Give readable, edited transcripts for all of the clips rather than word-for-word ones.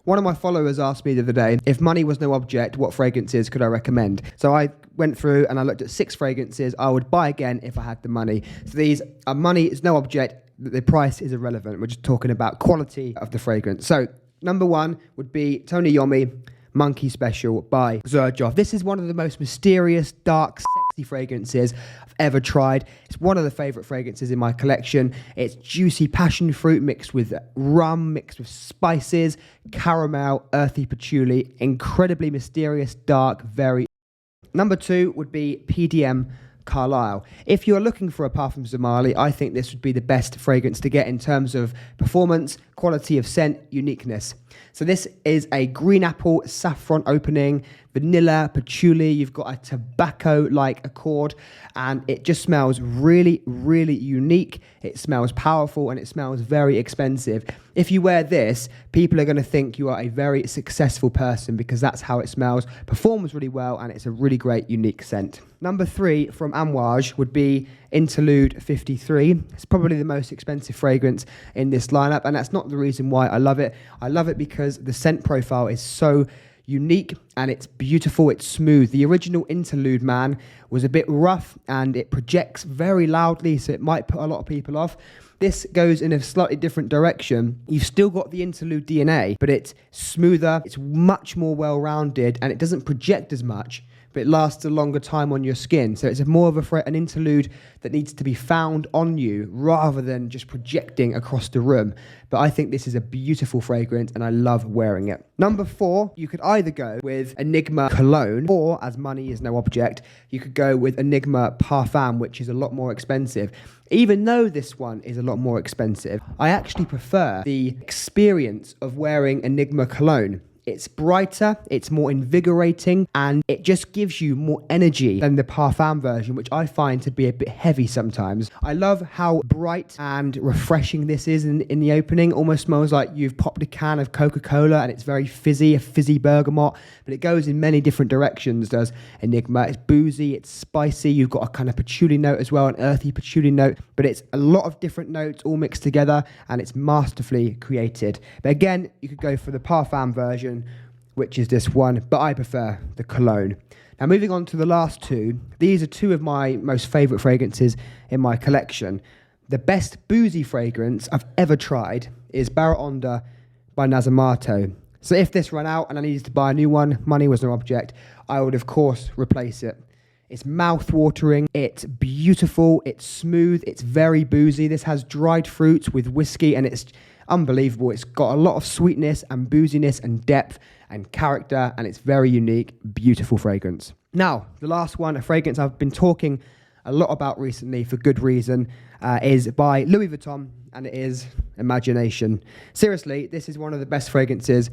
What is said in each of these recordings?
One of my followers asked me the other day, if money was no object, what fragrances could I recommend? So I went through and I looked at 6 fragrances I would buy again if I had the money. So these are money is no object, the price is irrelevant. We're just talking about quality of the fragrance. So number 1 would be Tony Iommi Monkey Special by XERJOFF. This is one of the most mysterious, dark, sexy fragrances I've ever tried. It's one of the favorite fragrances in my collection. It's juicy passion fruit mixed with rum, mixed with spices, caramel, earthy patchouli, incredibly mysterious, dark, very... Number 2 would be PDM Carlisle. If you're looking for a Parfum Zamali, I think this would be the best fragrance to get in terms of performance, quality of scent, uniqueness. So this is a green apple saffron opening, vanilla, patchouli, you've got a tobacco-like accord, and it just smells really, really unique. It smells powerful and it smells very expensive. If you wear this, people are going to think you are a very successful person because that's how it smells, performs really well, and it's a really great, unique scent. Number 3 from Amouage would be Interlude 53. It's probably the most expensive fragrance in this lineup, and that's not the reason why I love it. I love it because the scent profile is so unique and it's beautiful, it's smooth. The original Interlude man was a bit rough and it projects very loudly, so it might put a lot of people off. This goes in a slightly different direction. You've still got the Interlude DNA, but it's smoother, it's much more well-rounded, and it doesn't project as much, but it lasts a longer time on your skin. So it's more of an interlude that needs to be found on you rather than just projecting across the room. But I think this is a beautiful fragrance and I love wearing it. Number 4, you could either go with Enigma Cologne, or, as money is no object, you could go with Enigma Parfum, which is a lot more expensive. Even though this one is a lot more expensive, I actually prefer the experience of wearing Enigma Cologne. It's brighter, it's more invigorating, and it just gives you more energy than the Parfum version, which I find to be a bit heavy sometimes. I love how bright and refreshing this is in the opening. Almost smells like you've popped a can of Coca-Cola and it's very fizzy, a fizzy bergamot, but it goes in many different directions, does Enigma. It's boozy, it's spicy, you've got a kind of patchouli note as well, an earthy patchouli note, but it's a lot of different notes all mixed together and it's masterfully created. But again, you could go for the Parfum version, which is this one, but I prefer the Cologne. Now moving on to the last 2, these are 2 of my most favourite fragrances in my collection. The best boozy fragrance I've ever tried is BARAONDA by Nazamato. So if this ran out and I needed to buy a new one, money was no object, I would of course replace it. It's mouth-watering, it's beautiful, it's smooth, it's very boozy. This has dried fruits with whiskey and it's unbelievable. It's got a lot of sweetness and booziness and depth and character, and it's very unique, beautiful fragrance. Now, the last one, a fragrance I've been talking a lot about recently for good reason, is by Louis Vuitton, and it is Imagination. Seriously, this is one of the best fragrances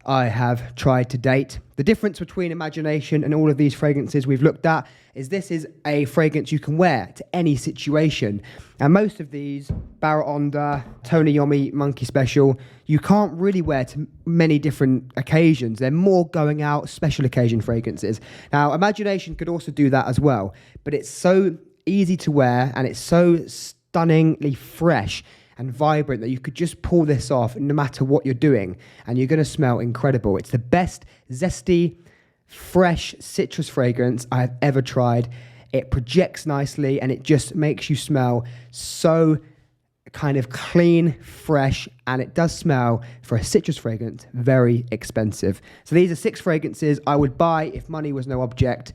I have tried to date. The difference between Imagination and all of these fragrances we've looked at is this is a fragrance you can wear to any situation. And most of these, BARAONDA, Tony Iommi Monkey Special, you can't really wear to many different occasions. They're more going out, special occasion fragrances. Now, Imagination could also do that as well, but it's so easy to wear and it's so stunningly fresh and vibrant that you could just pull this off no matter what you're doing and you're going to smell incredible. It's the best zesty, fresh citrus fragrance I have ever tried. It projects nicely and it just makes you smell so kind of clean, fresh, and it does smell, for a citrus fragrance, very expensive. So these are 6 fragrances I would buy if money was no object.